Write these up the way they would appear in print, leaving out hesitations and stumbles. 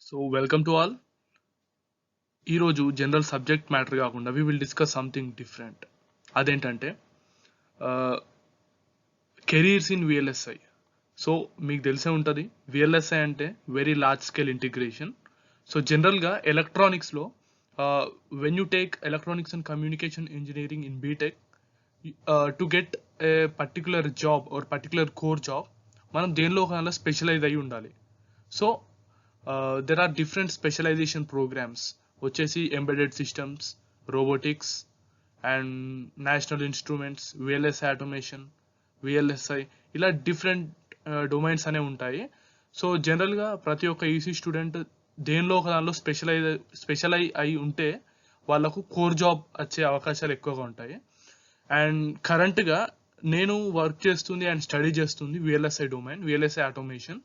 So welcome to all. ఈరోజు general subject matter కాకుండా we will discuss something different. అదేంటంటే careers in VLSI. So మీకు తెలిసే ఉంటుంది, విఎల్ఎస్ఐ అంటే very large scale integration. So జనరల్గా ఎలక్ట్రానిక్స్లో when you take electronics and communication engineering in BTech to get a particular job or particular core job మనం దేనిలో ఒకలా స్పెషలైజ్ అయి ఉండాలి. So there are different specialization programs వచ్చేసి embedded systems, robotics and national instruments, VLSI automation, VLSI, ఇలా different domains అనేవి ఉంటాయి. So జనరల్గా ప్రతి ఒక్క ఈసీ స్టూడెంట్ దేనిలో ఒక దానిలో స్పెషలైజ్ అయి ఉంటే వాళ్ళకు కోర్ జాబ్ వచ్చే అవకాశాలు ఎక్కువగా ఉంటాయి. అండ్ కరెంట్గా నేను వర్క్ చేస్తుంది అండ్ స్టడీ చేస్తుంది VLSI domain, VLSI automation.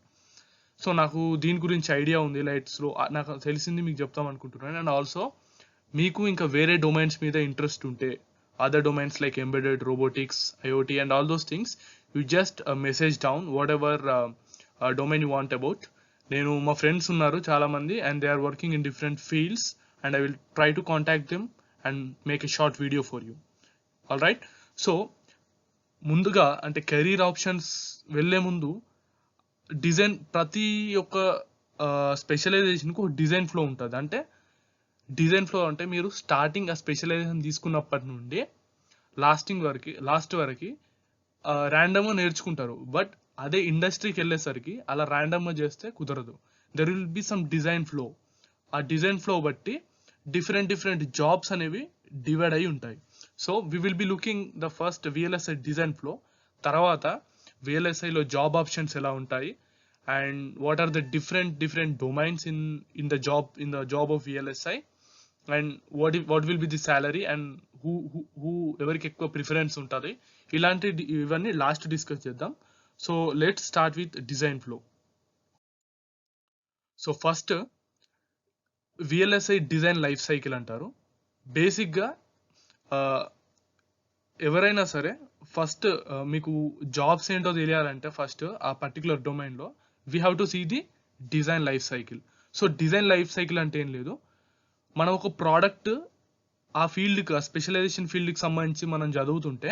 So నాకు దీని గురించి ఐడియా ఉంది, లైట్స్లో నాకు తెలిసింది మీకు చెప్తాం అనుకుంటున్నాను. అండ్ ఆల్సో మీకు ఇంకా వేరే డొమైన్స్ మీద ఇంట్రెస్ట్ ఉంటే, other domains like embedded, robotics, IoT and all those things, you just message down whatever domain you want about. నేను మా ఫ్రెండ్స్ ఉన్నారు చాలామంది and they are working in different fields and I will try to contact them and make a short video for you. All right. So ముందుగా అంటే career options వెళ్ళే ముందు design, ప్రతి ఒక్క స్పెషలైజేషన్కి ఒక డిజైన్ ఫ్లో ఉంటుంది. అంటే డిజైన్ ఫ్లో అంటే మీరు స్టార్టింగ్ ఆ స్పెషలైజేషన్ తీసుకున్నప్పటి నుండి లాస్ట్ వరకు ర్యాండమ్గా నేర్చుకుంటారు. బట్ అదే ఇండస్ట్రీకి వెళ్ళేసరికి అలా ర్యాండమ్గా చేస్తే కుదరదు. There will be some design flow. ఆ డిజైన్ ఫ్లో బట్టి డిఫరెంట్ జాబ్స్ అనేవి డివైడ్ అయి ఉంటాయి. So we will be looking the first VLSI design flow, తర్వాత విఎల్ఎస్ఐలో జాబ్ ఆప్షన్స్ ఎలా ఉంటాయి and what are the different domains in the job of VLSI and what will be the salary and who ఎవరికి ఎక్కువ preference ఉంటుంది, ఇవన్నీ last discuss చేద్దాం. So let's start with design flow. So first VLSI design life cycle అంటారు. బేసిక్గా ఎవరైనా సరే first మీకు జాబ్స్ ఏంటో తెలియాలంటే ఫస్ట్ ఆ పర్టికులర్ డొమైన్లో we have to see the design life cycle. So design life cycle అంటే ఏం లేదు, మనం ఒక ప్రోడక్ట్ ఆ ఫీల్డ్కి, ఆ స్పెషలైజేషన్ ఫీల్డ్కి సంబంధించి మనం చదువుతుంటే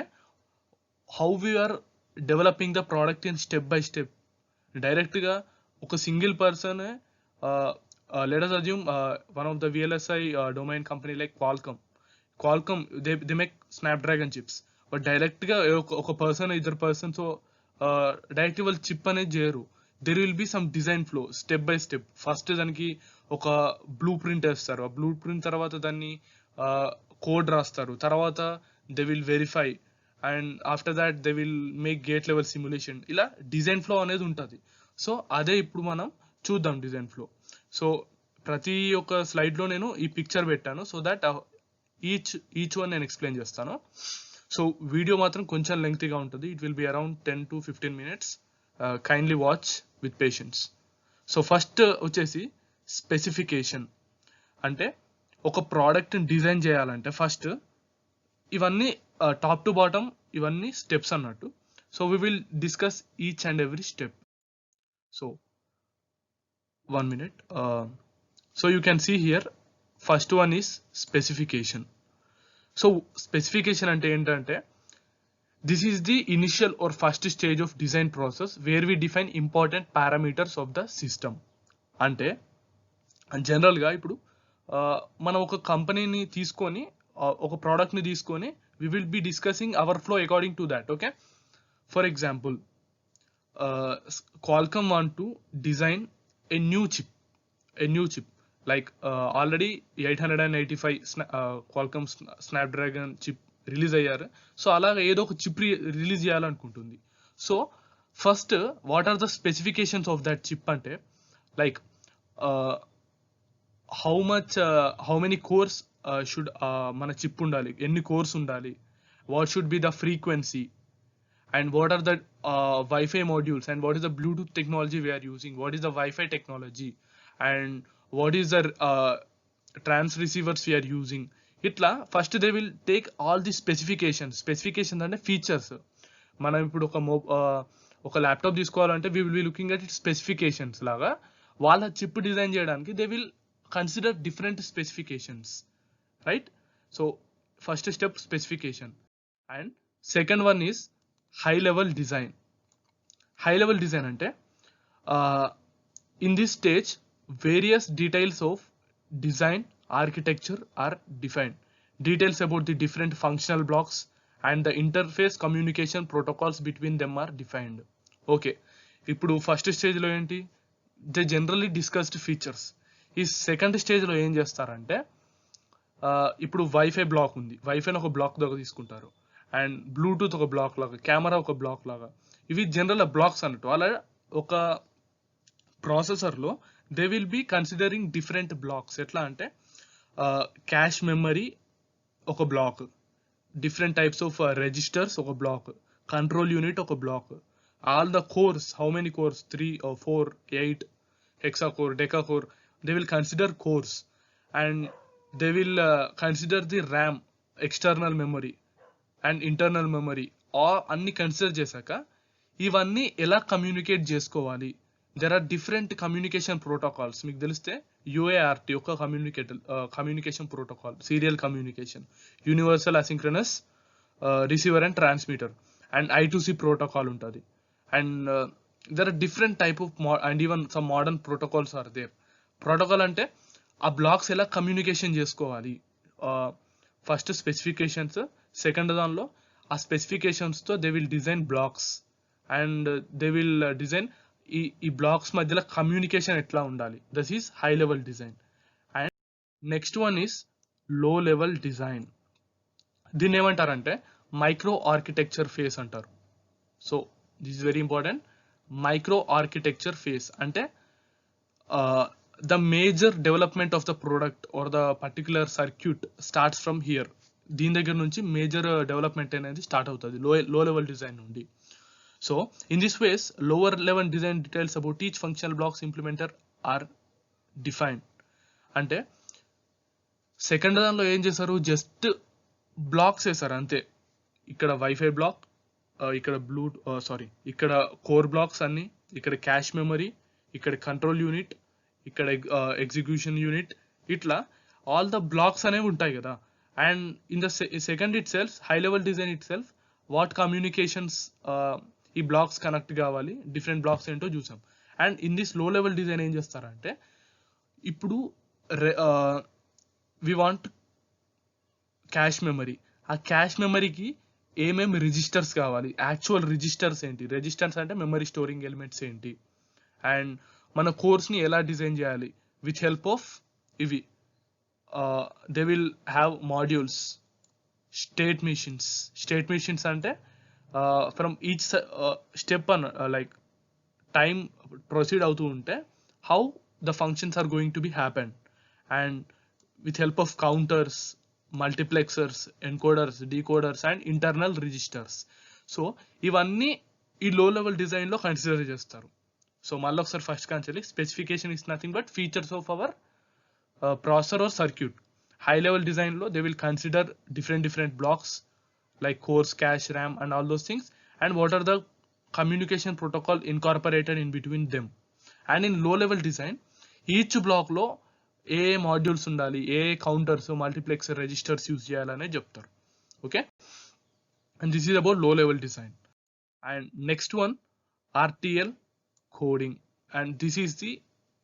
how we are developing the product in step by step. డైరెక్ట్గా ఒక single person, let us assume one of the VLSI domain company like Qualcomm, they make Snapdragon chips. But డైరెక్ట్గా ఒక పర్సన్, ఇద్దరు పర్సన్స్ డైరెక్ట్గా వాళ్ళు చిప్ అనేది చేయరు. There will be some design flow step by step. First దానికి ఒక blue print వేస్తారు, ఆ బ్లూ ప్రింట్ తర్వాత దాన్ని కోడ్ రాస్తారు, తర్వాత they will verify and after that they will make gate level simulation. ఇలా డిజైన్ ఫ్లో అనేది ఉంటుంది. సో అదే ఇప్పుడు మనం చూద్దాం డిజైన్ ఫ్లో. సో ప్రతి ఒక్క స్లైడ్లో నేను ఈ పిక్చర్ పెట్టాను సో దట్ ఈచ్ వన్ నేను ఎక్స్ప్లెయిన్ చేస్తాను. సో వీడియో మాత్రం కొంచెం లెంగ్తీగా ఉంటుంది. It will be around 10 to 15 minutes. Kindly watch with patience. So first వచ్చేసి స్పెసిఫికేషన్. అంటే ఒక ప్రోడక్ట్ని డిజైన్ చేయాలంటే ఫస్ట్ ఇవన్నీ టాప్ టు బాటమ్ ఇవన్నీ స్టెప్స్ అన్నట్టు. So we will discuss each and every step. So 1 minute. So you can see here, first one is specification. So specification అంటే ఏంటంటే this is the initial or first stage of design process where we define important parameters of the system. అంటే జనరల్గా ఇప్పుడు మనం ఒక కంపెనీని తీసుకొని, ఒక ప్రోడక్ట్ని తీసుకొని we will be discussing our flow according to that. Okay, for example Qualcomm want to design a new chip like already 885 Qualcomm Snapdragon chip release అయ్యారు. సో అలాగే ఏదో ఒక చిప్ రిలీజ్ చేయాలనుకుంటుంది. So first what are the specifications of that chip అంటే like how many cores should మన chip ఉండాలి, ఎన్ని cores ఉండాలి, what should be the frequency and what are the Wi-Fi modules and what is the Bluetooth technology we are using, what is the Wi-Fi technology and what is the trans receivers we are using. ఇట్లా first they will take all the specifications అంటే features. మనం ఇప్పుడు ఒక laptop తీసుకోవాలంటే we will be looking at it specifications లాగా వాళ్ళ chip design చేయడానికి they will consider different specifications, right? So first step specification, and second one is high level design. High level design అంటే in this stage various details of design architecture are defined. Details about the different functional blocks and the interface communication protocols between them are defined. Okay, ఇప్పుడు first స్టేజ్లో ఏంటి, the generally discussed features. ఈ second స్టేజ్లో ఏం చేస్తారంటే ఇప్పుడు wifi black ఉంది, వైఫైని ఒక బ్లాక్ దగ్గర తీసుకుంటారు, అండ్ బ్లూటూత్ ఒక బ్లాక్ లాగా, కెమెరా ఒక బ్లాక్ లాగా, ఇవి జనరల్ బ్లాక్స్ అన్నట్టు. అలా ఒక ప్రాసెసర్లో they will be considering different blocks. ఎట్లా అంటే క్యాష్ మెమరీ ఒక block, different types of registers ఒక బ్లాక్, కంట్రోల్ యూనిట్ ఒక block, all the cores, how many cores, 3 or 4, 8, hexa core, deca core, they will consider cores, and they will consider the RAM, external memory and internal memory, అన్ని consider చేశాక ఇవన్నీ ఎలా communicate చేసుకోవాలి. There are different communication protocols. మీకు తెలిస్తే UART ఒక communication protocol, serial communication, universal asynchronous receiver and transmitter, and I2C protocol ఉంటుంది, and there are different type of and even some modern protocols are there. Protocol అంటే ఆ blocks ఎలా communication చేసుకోవాలి. First specifications, second దానిలో ఆ స్పెసిఫికేషన్స్తో they will design blocks, and they will design ఈ blocks మధ్యలో కమ్యూనికేషన్ ఎట్లా ఉండాలి. That is high level design. And next one is low level design. దీన్ని ఏమంటారంటే మైక్రో ఆర్కిటెక్చర్ ఫేస్ అంటారు. So this is very important. Micro architecture phase అంటే the major development of the product or the particular circuit starts from here. దీని దగ్గర నుంచి major development అనేది start అవుతుంది low level design నుండి. So in this phase, lower level design details about each functional blocks implementer are defined. అంటే second దానిలో ఏం చేశారు, జస్ట్ బ్లాక్స్ వేసారు అంతే. ఇక్కడ వైఫై బ్లాక్, ఇక్కడ ఇక్కడ కోర్ బ్లాక్స్ అన్ని, ఇక్కడ క్యాష్ మెమరీ, ఇక్కడ కంట్రోల్ యూనిట్, ఇక్కడ ఎగ్జిక్యూషన్ యూనిట్, ఇట్లా ఆల్ ద బ్లాక్స్ అనేవి ఉంటాయి కదా. And in the second it self, high level design it self, what communications ఈ బ్లాక్స్ కనెక్ట్ కావాలి, డిఫరెంట్ బ్లాక్స్ ఏంటో చూసాం. అండ్ ఇన్ దిస్ లో లెవెల్ డిజైన్ ఏం చేస్తారంటే ఇప్పుడు వి వాంట్ క్యాష్ మెమరీ, ఆ క్యాష్ మెమరీకి ఏమేమి రిజిస్టర్స్ కావాలి, యాక్చువల్ రిజిస్టర్స్ ఏంటి, రిజిస్టర్స్ అంటే మెమరీ స్టోరింగ్ ఎలిమెంట్స్ ఏంటి, అండ్ మన కోర్స్ని ఎలా డిజైన్ చేయాలి విత్ హెల్ప్ ఆఫ్ ఇవి. They will have modules, state machines అంటే from each step like time proceed అవుతూ ఉంటే how the functions are going to be happen, and with help of counters, multiplexers, encoders, decoders and internal registers. So ఇవన్నీ ఈ లో level డిజైన్లో consider చేస్తారు. So మళ్ళీ ఒకసారి first concept, specification is nothing but features of our processor or circuit. High level డిజైన్లో they will consider different blocks like cores, cache, RAM and all those things, and what are the communication protocol incorporated in between them. And in low level design, each block లో ఏ modules ఉండాలి, ఏ counters, multiplexer, registers use చేయాలనే చెప్తారు. Okay, and this is about low level design. And next one RTL coding, and this is the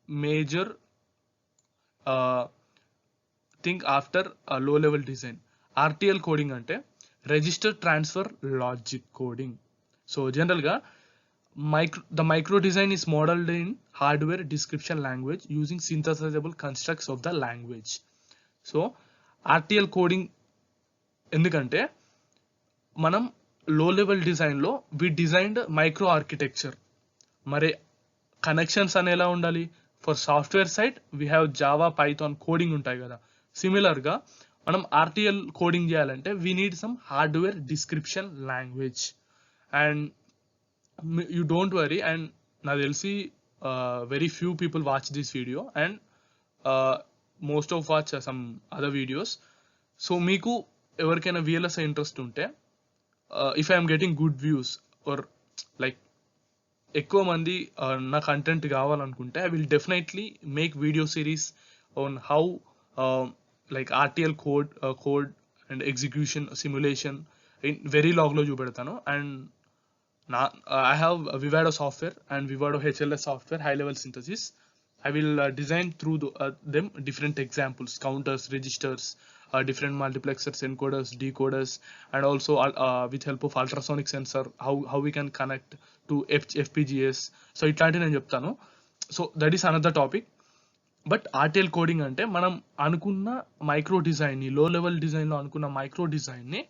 major thing after low level design. RTL coding అంటే register transfer logic coding. So జనరల్గా the micro design is modeled in hardware description language using synthesizable constructs of the language. So RTL coding ఎందుకంటే మనం లో level డిజైన్లో వి designed micro architecture. మరి connections అని ఎలా ఉండాలి, for software side we have Java, Python coding ఉంటాయి కదా. సిమిలర్గా మనం RTL కోడింగ్ చేయాలంటే we need some hardware description language. And you don't worry, and నాకు తెలిసి very few people watch this video, and most of watch some other videos. So మీకు ఎవరికైనా VLSI interest ఉంటే, if I am getting good views or like ఎక్కువ మంది నా content కావాలనుకుంటే I will definitely make video series on how like RTL code and execution simulation in వెరీ లాగ్లో చూపెడతాను. And I have Vivado software and Vivado HLS software, high level synthesis. I will design through them different examples, counters, registers, different multiplexers, encoders, decoders, and also with help of ultrasonic sensor, how we can connect to FPGAs. So ఇట్లాంటి నేను చెప్తాను. So that is another topic. But RTL coding అంటే మనం అనుకున్న micro డిజైన్ని, లో level డిజైన్లో అనుకున్న మైక్రో డిజైన్ని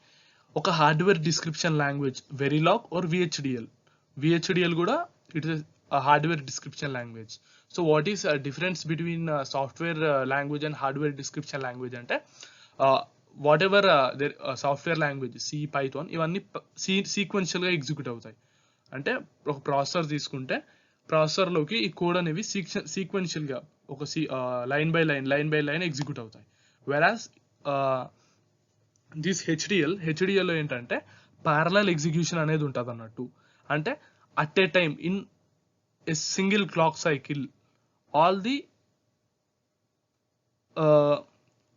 ఒక hardware description language, Verilog or VHDL కూడా it is hardware description language. So what is difference between software language and hardware description language అంటే whatever software language C, Python ఇవన్నీ సీక్వెన్షియల్గా ఎగ్జిక్యూట్ అవుతాయి. అంటే ఒక ప్రాసెసర్ తీసుకుంటే ప్రాసెసర్లోకి ఈ కోడ్ అనేవి సీక్వెన్షియల్గా ఒక లైన్ బై లైన్ ఎగ్జిక్యూట్ అవుతాయి. వెరాస్ దిస్ హెచ్డిఎల్లో ఏంటంటే ప్యారలల్ ఎగ్జిక్యూషన్ అనేది ఉంటుంది అన్నట్టు. అంటే at a time in a single clock cycle all the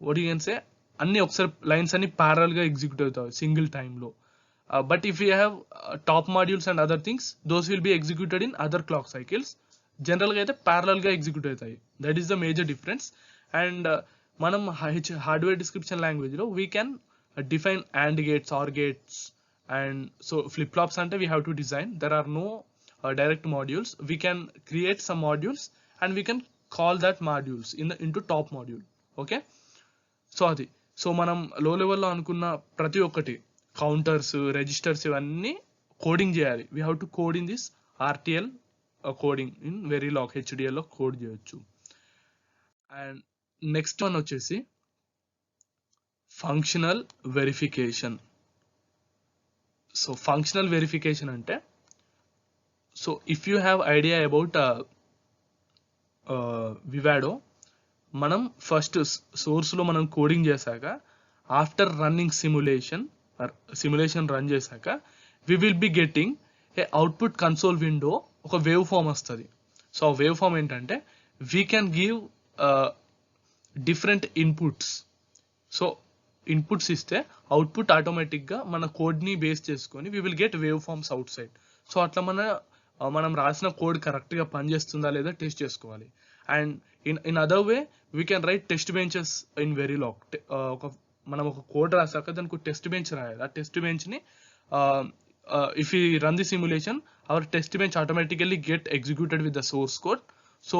what you can say అన్ని ఒకసారి లైన్స్ అన్ని ప్యారల్గా ఎగ్జిక్యూట్ అవుతాయి సింగిల్ టైంలో. But if you have top modules and other things those will be executed in other clock cycles. జనరల్గా అయితే ప్యారలల్గా execute అవుతాయి. That is the major difference. And మనం హార్డ్వేర్ డిస్క్రిప్షన్ లాంగ్వేజ్లో we can define AND gates, OR gates, and so flip-flops ante we have to design. There are no direct modules. We can create some modules and we can call that modules into top module. Okay, so adi so manam low level lo anukunna prati okkati counters, registers ivanni coding cheyali. We have to code in this RTL coding in Verilog HDL lo code cheyochu. And next one vachesi functional verification. So functional verification అంటే, so if you have idea about Vivado, మనం first సోర్స్లో మనం coding చేశాక after running simulation run చేశాక we will be getting a output console window, ఒక waveform వస్తుంది. So ఆ waveform ఏంటంటే we can give different inputs. So inputs ఇస్తే output ఆటోమేటిక్గా మన కోడ్ని బేస్ చేసుకొని we will get waveforms outside. So అట్లా మనం రాసిన కోడ్ కరెక్ట్గా పనిచేస్తుందా లేదా టెస్ట్ చేసుకోవాలి. And in other way we can write test benches in Verilog. మనం ఒక కోడ్ రాసాక దానికి టెస్ట్ బెంచ్ రాయాలి. ఆ టెస్ట్ బెంచ్ని if you run the simulation our test bench automatically get executed with the source code. So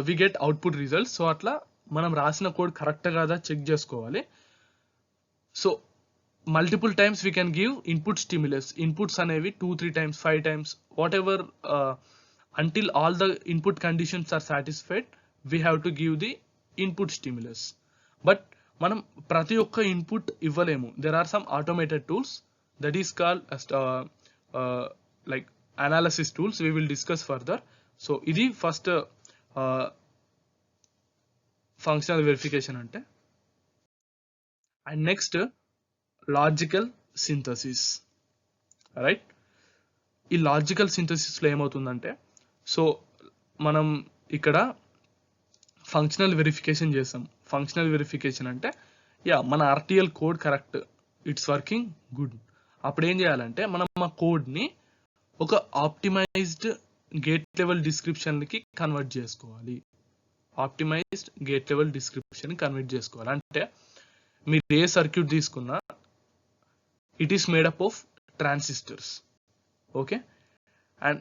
we get output results. So అట్లా మనం రాసిన కోడ్ కరెక్ట్ కాదా చెక్ చేసుకోవాలి. So multiple times we can give input stimulus. Inputs అనేవి 2-3 times, 5 times, whatever, until all the input conditions are satisfied we have to give the input stimulus. But మనం ప్రతి ఒక్క input ఇవ్వలేము. there are some automated tools that is called like analysis tools. We will discuss further. So ఇది first functional verification అంటే. And next logical synthesis. Right, ఈ logical సింథసిస్లో ఏమవుతుందంటే, so మనం ఇక్కడ ఫంక్షనల్ వెరిఫికేషన్ చేస్తాం. ఫంక్షనల్ వెరిఫికేషన్ అంటే మన RTL code correct, it's working good. అప్పుడు ఏం చేయాలంటే మనం ఆ కోడ్ని ఒక ఆప్టిమైజ్డ్ గేట్ లెవెల్ డిస్క్రిప్షన్కి కన్వర్ట్ చేసుకోవాలి. Optimised gate level description convert చేసుకోవాలి. అంటే మీరు ఏ సర్క్యూట్ తీసుకున్నా it is made up of transistors. Okay, and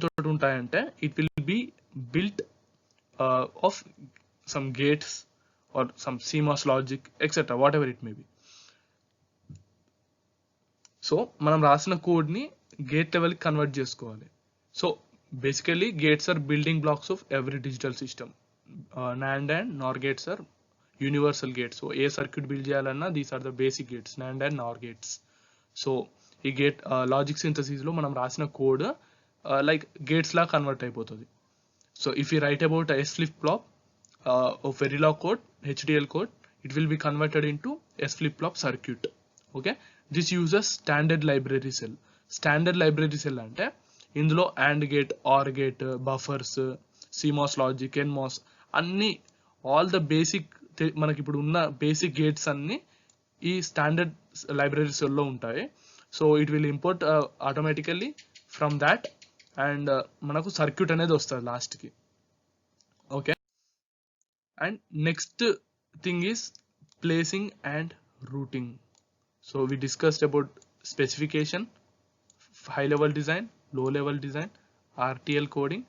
తోటి ఉంటాయంటే it will be built of some gates or some CMOS logic etcetera, whatever it may be. So మనం రాసిన కోడ్ని గేట్ లెవెల్కి కన్వర్ట్ చేసుకోవాలి. So basically gates are building blocks of every digital system. NAND and NOR gates are universal gates. So ఏ circuit build చేయాలన్నా these are the basic gates, NAND and NOR gates. So ఈ gate logic సింథసిస్లో మనం రాసిన code like gates లా convert అయిపోతుంది. So if you write about S flip-flop of Verilog code, HDL code, it will be converted into S flip-flop circuit. Okay, this uses standard library cell. Standard library cell అంటే ఇందులో AND gate, OR gate, buffers, CMOS logic, NMOS అన్ని all the basic మనకి ఇప్పుడు ఉన్న basic gates అన్ని ఈ standard library సెల్లో ఉంటాయి. So it will import automatically from that and మనకు సర్క్యూట్ అనేది వస్తుంది లాస్ట్కి. Okay, and next thing is placing and routing. So we discussed about specification, high level design, low level design, RTL coding,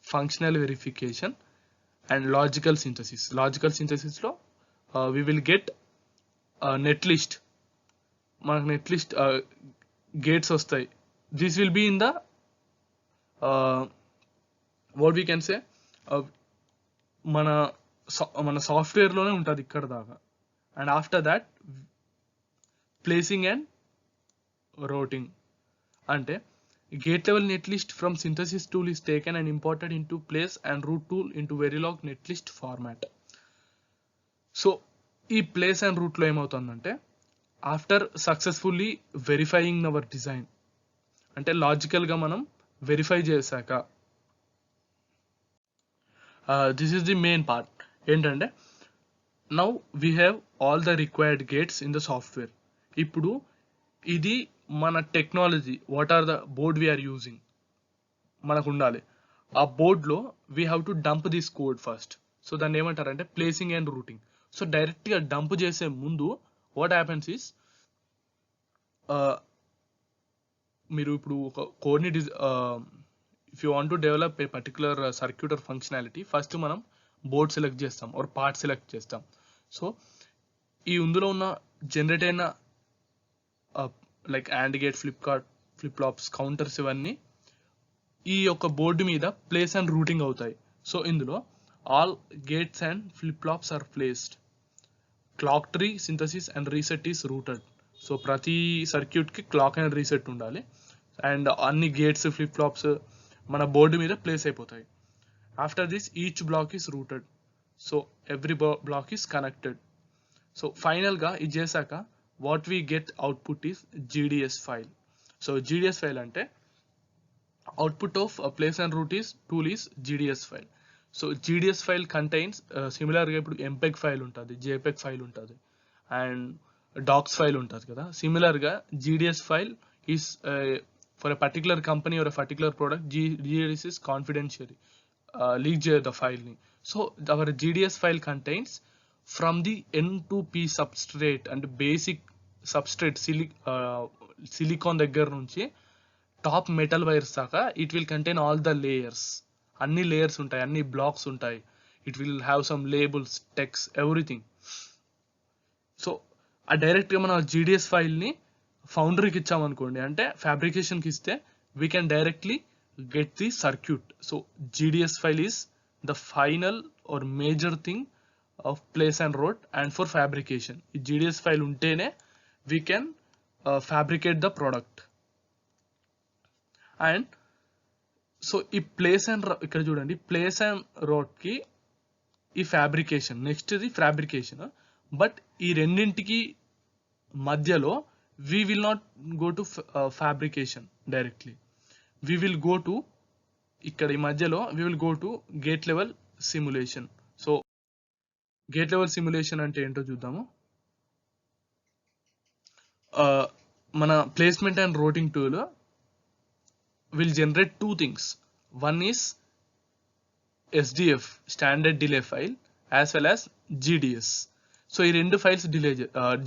functional verification and logical synthesis. Logical synthesis లో we will get netlist. మనకు netlist gates వస్తాయి. This will be in the what we can say మన సాఫ్ట్వేర్లోనే ఉంటుంది ఇక్కడ దాకా. And after that placing and routing అంటే gate level netlist from synthesis tool is taken and imported into place and route tool into Verilog netlist format. So ఈ place and రూట్లో ఏమవుతుందంటే after successfully verifying our design అంటే లాజికల్గా మనం verify చేశాక this is the main part ఏంటంటే now we have all the required gates in the software. ఇప్పుడు ఇది మన technology, what are the board we are using మనకు ఉండాలి. ఆ బోర్డ్లో we have to dump this code first. So దాన్ని ఏమంటారంటే ప్లేసింగ్ అండ్ రూటింగ్. సో డైరెక్ట్గా డంప్ చేసే ముందు వాట్ హ్యాపెన్స్ ఈస్ మీరు ఇప్పుడు ఒక కోడ్ని if you want to develop a particular circuit or functionality first మనం బోర్డ్ సెలెక్ట్ చేస్తాం ఆర్ పార్ట్ సెలెక్ట్ చేస్తాం. సో ఈ ఇందులో ఉన్న జనరేట్ అయిన like AND gate, flip flops, counters ఇవన్నీ ఈ యొక్క బోర్డు మీద ప్లేస్ అండ్ రూటింగ్ అవుతాయి. సో ఇందులో all gates and flip flops are placed. Clock tree, synthesis and reset is routed. So ప్రతి సర్క్యూట్కి క్లాక్ అండ్ రీసెట్ ఉండాలి అండ్ అన్ని గేట్స్, ఫ్లిప్ ఫ్లాప్స్ మన బోర్డు మీద ప్లేస్ అయిపోతాయి. After this each block is routed. So every block is connected. So ఫైనల్గా ఇది చేశాక what we get output is GDS file. So GDS file అంటే output of place and route is tool is GDS file. So GDS file contains సిమిలర్గా ఇప్పుడు MPEG file ఉంటుంది, JPEG file ఉంటుంది and docs file ఉంటుంది కదా. సిమిలర్గా GDS file is for a particular company or a particular product GDS is confidential, leak చేయదు the ఫైల్ని. So our GDS file contains from the N2P substrate అంటే basic substrate silicon దగ్గర నుంచి top metal wires దాకా it will contain all the layers. అన్ని layers ఉంటాయి, అన్ని blocks ఉంటాయి. It will have some labels, text, everything. So ఆ డైరెక్ట్గా మనం GDS ఫైల్ని ఫౌండరీకి ఇచ్చామనుకోండి అంటే ఫ్యాబ్రికేషన్కి ఇస్తే we can directly get the circuit. So GDS file is the final or major thing of place and route and for fabrication. ఈ GDS file ఉంటేనే we can fabricate the product. And so ఈ place and ఇక్కడ చూడండి place and రోట్కి ఈ fabrication, next ఇది fabrication. But ఈ రెండింటికి మధ్యలో we will not go to fabrication directly. We will go to ఇక్కడ ఈ మధ్యలో we will go to gate level simulation. So gate level simulation అంటే ఏంటో చూద్దాము. మన placement and routing tool will generate two things. One is SDF, standard delay file, as well as GDS. So ఈ రెండు files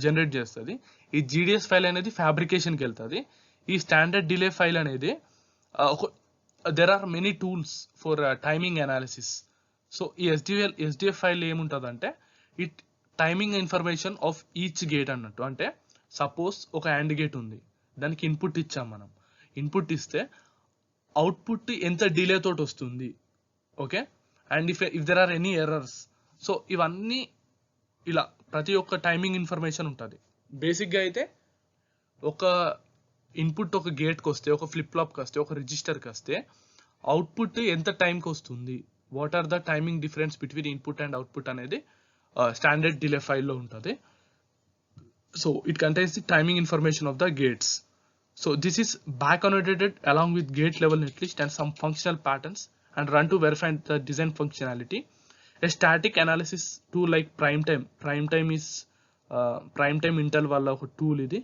generate చేస్తుంది. ఈ GDS file అనేది ఫ్యాబ్రికేషన్కి వెళ్తుంది. ఈ స్టాండర్డ్ డిలే ఫైల్ అనేది there are many tools for timing analysis. So ఈ SDF ఫైల్ ఏముంటుంది it timing information of each gate అన్నట్టు. అంటే సపోజ్ ఒక AND గేట్ ఉంది, దానికి ఇన్పుట్ ఇచ్చాం మనం. ఇన్పుట్ ఇస్తే అవుట్పుట్ ఎంత డిలే తోటి వస్తుంది, okay, and if there or any errors. So ఇవన్నీ ఇలా ప్రతి ఒక్క టైమింగ్ ఇన్ఫర్మేషన్ ఉంటుంది. బేసిక్గా అయితే ఒక ఇన్పుట్ ఒక గేట్కి వస్తే, ఒక ఫ్లిప్ ఫ్లాప్కి వస్తే, ఒక రిజిస్టర్కి వస్తే అవుట్పుట్ ఎంత టైంకి వస్తుంది, what are the timing difference between input and output అనేది స్టాండర్డ్ డిలే ఫైల్లో ఉంటుంది. So it contains the timing information of the gates. So this is back annotated along with gate level netlist and some functional patterns and run to verify the design functionality. A static analysis tool like primetime is primetime Intel వాళ్ళ ఒక tool ఇది,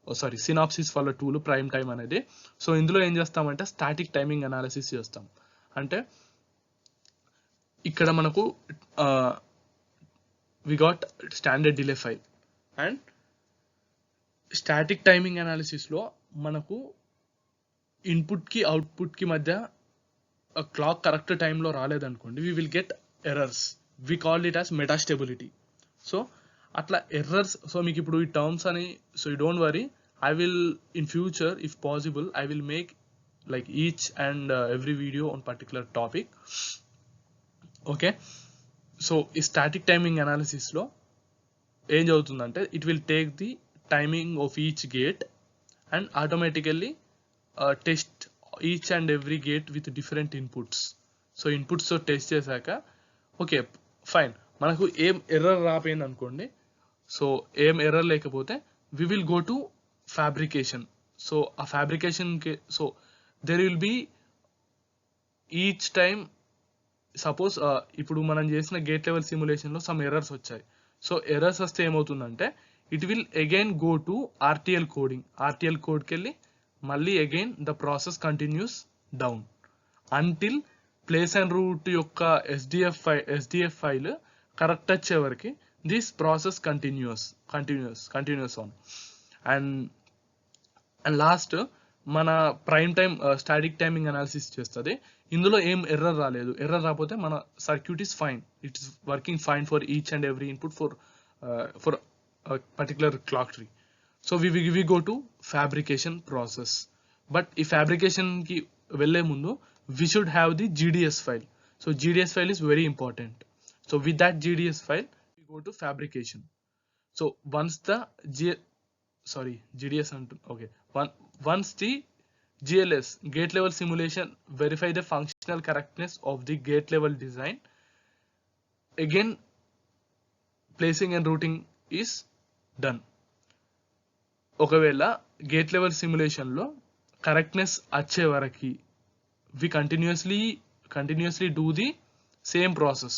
sorry synopsis వాళ్ళ tool prime time అనేది. So ఇందులో ఏం చేస్తామంటే static timing analysis చేస్తాం. అంటే ఇక్కడ మనకు we got standard delay file and static timing అనాలిసిస్లో మనకు ఇన్పుట్కి అవుట్పుట్కి మధ్య క్లాక్ కరెక్ట్ టైంలో రాలేదనుకోండి, we will get errors. We call it as metastability. So అట్లా ఎర్రర్స్. సో మీకు ఇప్పుడు ఈ టర్మ్స్ అని, so you don't worry, I will in future if possible I will make like each and every video on particular topic. Okay, so ఈ static timing అనాలిసిస్లో ఏం జరుగుతుందంటే it will take the timing of each gate and automatically test each and every gate with different inputs. So ఇన్పుట్స్తో test చేశాక okay fine, మనకు ఏం error రాపోయింది అనుకోండి, సో ఏం ఎర్రర్ లేకపోతే we will go to fabrication. So ఆ ఫ్యాబ్రికేషన్కి so there will be each time suppose ఇప్పుడు మనం చేసిన గేట్ లెవెల్ సిమ్యులేషన్లో సమ్ ఎర్రర్స్ వచ్చాయి. సో ఎర్రర్స్ వస్తే ఏమవుతుందంటే it will again go to RTL coding. RTL కోడ్కి వెళ్ళి మళ్ళీ again the process continues down until place and route యొక్క ఎస్డిఎఫ్ ఫైల్ కరెక్ట్ వచ్చే వరకు this process continues on. And last మన prime time static timing analysis చేస్తుంది. ఇందులో ఏం ఎర్రర్ రాలేదు, ఎర్రర్ రాకపోతే మన circuit is fine, it is working fine for each and every input for particular clock tree. So we go to fabrication process. But ఈ ఫ్యాబ్రికేషన్కి వెళ్ళే ముందు we should have the GDS file. So GDS file is very important. So with that GDS file we go to fabrication. So once the once the GLS gate level simulation verify the functional correctness of the gate level design, again placing and routing is done. ఒకవేళ gate level సిమ్యులేషన్లో correctness వచ్చే వరకు we continuously do the same process.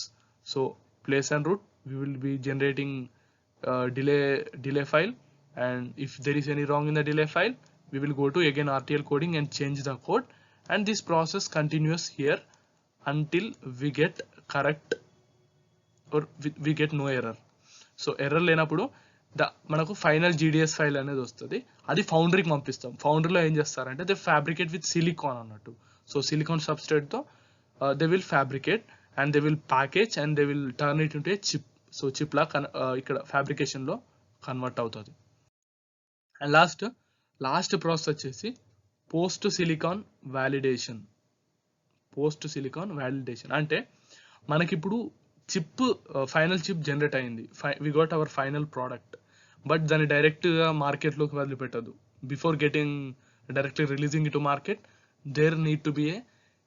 So place and route, we will be generating delay file, and if there is any wrong in the delay file we will go to again RTL coding and change the code, and this process continues here until we get correct or we get no error. So error లేనప్పుడు మనకు final GDS file అనేది వస్తుంది. అది ఫౌండరీకి పంపిస్తాం. ఫౌండరీలో ఏం చేస్తారంటే they fabricate with silicon అన్నట్టు. సో సిలికాన్ సబ్స్ట్రేట్తో they will fabricate and they will package and they will turn it into a chip. So chip లా ఇక్కడ ఫ్యాబ్రికేషన్లో కన్వర్ట్ అవుతుంది. అండ్ లాస్ట్ ప్రాసెస్ వచ్చేసి పోస్ట్ సిలికాన్ వ్యాలిడేషన్. అంటే మనకిప్పుడు చిప్ ఫైనల్ చిప్ జనరేట్ అయింది, we got our final product, but దాన్ని డైరెక్ట్గా మార్కెట్లోకి వదిలిపెట్టదు. Before getting directly releasing it to market there need to be a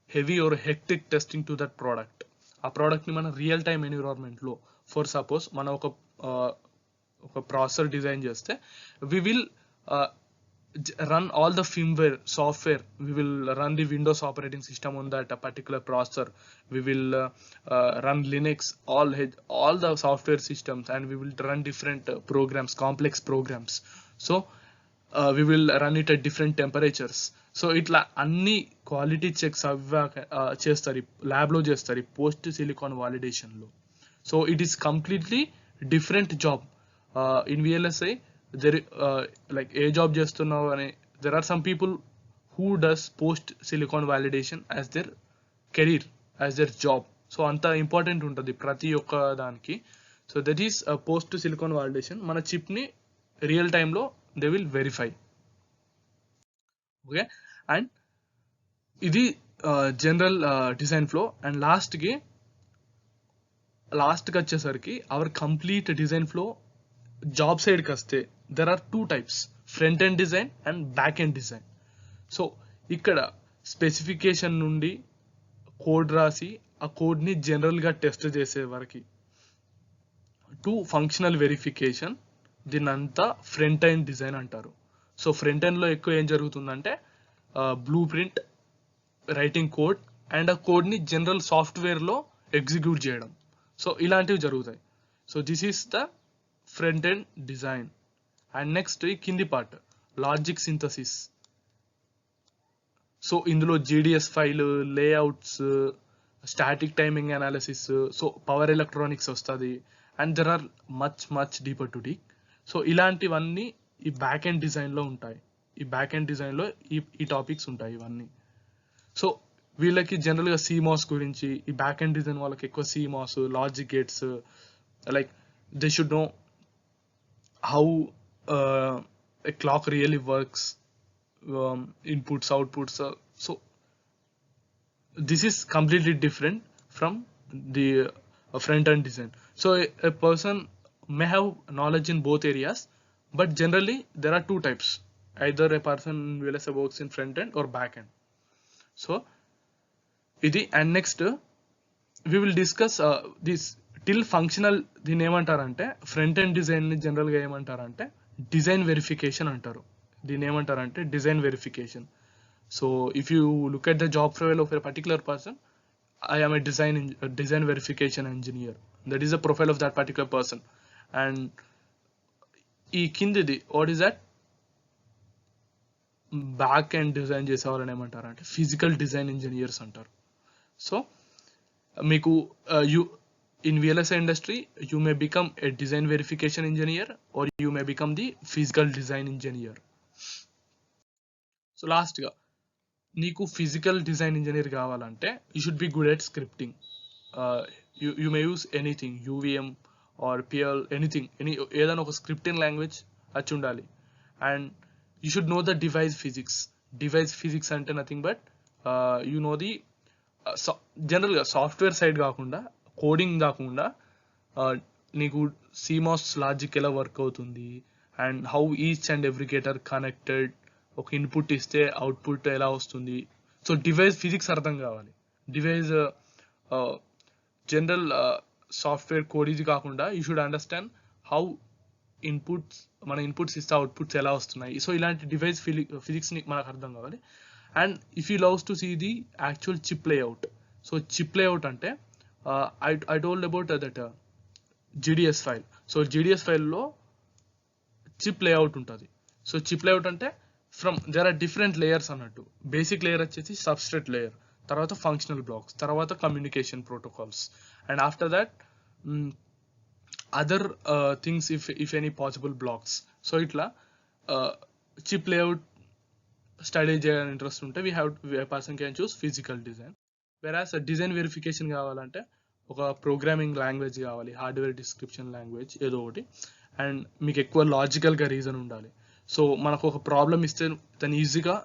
heavy or hectic testing to that product. ఆ ప్రోడక్ట్ని మన రియల్ టైమ్ ఎన్విరాన్మెంట్లో ఫర్ సపోజ్ మనం ఒక ప్రాసెసర్ డిజైన్ చేస్తే we will run all the firmware software, we will run the Windows operating system on that particular processor, we will run Linux, all the software systems, and we will run different programs, complex programs. So we will run it at different temperatures. So ఇట్లా అన్ని quality checks చేస్తారు, ల్యాబ్లో చేస్తారు post silicon వాలిడేషన్లో. So it is completely different job in VLSI. Like a job చేస్తున్నావు అని, there are some people who does post silicon validation as their career, as their job. So అంత important ఉంటుంది ప్రతి ఒక్క దానికి. So that is post silicon validation. మన చిప్ని real టైంలో they will verify. Okay, and ఇది జనరల్ డిజైన్ ఫ్లో. అండ్ లాస్ట్కి వచ్చేసరికి our complete design flow job సైడ్కి వస్తే there are 2 types, front end design and back end design. So ఇక్కడ specification నుండి కోడ్ రాసి ఆ కోడ్ని జనరల్గా టెస్ట్ చేసే వరకు టు ఫంక్షనల్ వెరిఫికేషన్, దీన్నంతా ఫ్రంట్ ఎండ్ డిజైన్ అంటారు. సో ఫ్రంట్ ఎండ్లో ఎక్కువ ఏం జరుగుతుందంటే blueprint, writing code and ఆ కోడ్ని జనరల్ సాఫ్ట్వేర్లో ఎగ్జిక్యూట్ చేయడం. సో ఇలాంటివి జరుగుతాయి. So this is the front end design. And next ఈ కింది పార్ట్ లాజిక్ సింథసిస్. సో ఇందులో GDS file, layouts, static timing analysis, so power electronics వస్తుంది. And there are much deeper to deep. So ఇలాంటివన్నీ ఈ బ్యాక్ ఎండ్ డిజైన్లో ఉంటాయి. ఈ back end డిజైన్లో ఈ టాపిక్స్ ఉంటాయి ఇవన్నీ. సో వీళ్ళకి జనరల్గా CMOS గురించి, ఈ బ్యాక్ ఎండ్ డిజైన్ వాళ్ళకి ఎక్కువ CMOS, logic gates, like they should know how a clock really works, inputs, outputs. So this is completely different from the front end design. So a person may have knowledge in both areas, but generally there are two types. Either a person in VLSI works in front end or back end. So ఇది. And next we will discuss this till functional. దీన్ని ఏమంటారంటే front end design ని జనరల్గా ఏమంటారంటే design verification అంటారు. దీన్ని ఏమంటారంటే design verification. So if you look at the job profile of a particular person, I am a design verification engineer. That is the profile of that particular person. And ఈ కిందిది what is that back end design చేసే వాళ్ళని ఏమంటారంటే physical design engineers అంటారు. So మీకు in VLSI industry you may become a design verification engineer or you may become the physical design engineer. So లాస్ట్గా నీకు physical design engineer కావాలంటే you should be good at scripting. You may use anything, UVM or PL, anything, ఏదైనా ఒక scripting language వచ్చి ఉండాలి. And you should know the device physics. Device physics అంటే nothing but you know the జనరల్గా software side కాకుండా, coding కాకుండా నీకు CMOS logic ఎలా వర్క్ అవుతుంది and how each and every gate are connected, ఒక ఇన్పుట్ ఇస్తే అవుట్పుట్ ఎలా వస్తుంది. సో డివైస్ ఫిజిక్స్ అర్థం కావాలి. డివైస్ జనరల్ సాఫ్ట్వేర్ కోడ్ ఇది కాకుండా you should understand how inputs, మన ఇన్పుట్స్ ఇస్తే అవుట్పుట్స్ ఎలా వస్తున్నాయి. సో ఇలాంటి డివైస్ ఫిజిక్స్ని మనకు అర్థం కావాలి. And if you loves to see the actual chip layout. So chip layout అంటే I told about that GDS file. So GDS ఫైల్లో చిప్ లేఅవుట్ ఉంటుంది. సో చిప్ లేఅవుట్ అంటే దేర్ ఆర్ డిఫరెంట్ లేయర్స్ అన్నట్టు. Basic layer వచ్చేసి substrate layer, తర్వాత functional blocks, తర్వాత communication protocols, and after that other things if any possible blocks. So ఇట్లా chip layout study చేయాలని interest ఉంటే a person can choose physical design. వెరాస్ design verification కావాలంటే ఒక programming language కావాలి, hardware description language ఏదో ఒకటి. And మీకు ఎక్కువ లాజికల్గా రీజన్ ఉండాలి. సో మనకు ఒక ప్రాబ్లమ్ ఇస్తే దాన్ని ఈజీగా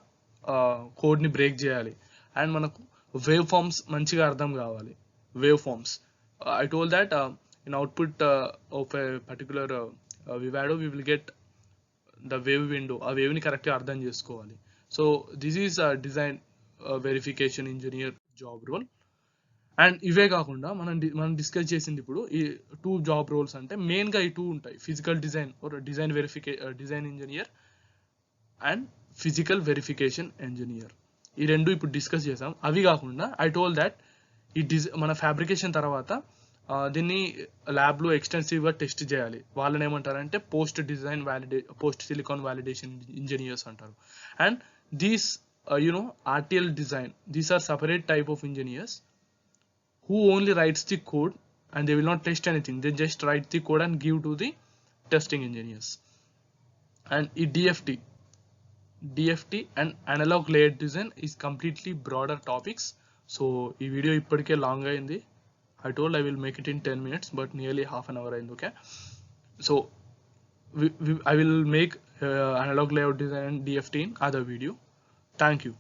కోడ్ని బ్రేక్ చేయాలి. అండ్ మనకు వేవ్ ఫార్మ్స్ మంచిగా అర్థం కావాలి. Waveforms, I told that in output of a particular Vivado we will get the wave window. ఆ వేవ్ని కరెక్ట్గా అర్థం చేసుకోవాలి. So this is design verification engineer job role. And ఇవే కాకుండా మనం డిస్కస్ చేసింది ఇప్పుడు ఈ 2 జాబ్ రోల్స్ అంటే మెయిన్గా ఈ 2 ఉంటాయి, physical design or design engineer and physical verification engineer. ఈ 2 ఇప్పుడు డిస్కస్ చేసాం. అవి కాకుండా ఐ టోల్ దాట్ మన ఫ్యాబ్రికేషన్ తర్వాత దీన్ని ల్యాబ్లో ఎక్స్టెన్సివ్గా టెస్ట్ చేయాలి. వాళ్ళని ఏమంటారంటే పోస్ట్ సిలికాన్ వ్యాలిడేషన్ ఇంజనీర్స్ అంటారు. And these RTL design, these are separate type of engineers who only writes the code and they will not test anything. They just write the code and give to the testing engineers. And DFT and analog layer design is completely broader topics. So this video ippudike long ayindi. I told I will make it in 10 minutes, but nearly half an hour ayindi. Okay, so I will make analog layout design and DFT in other video. Thank you.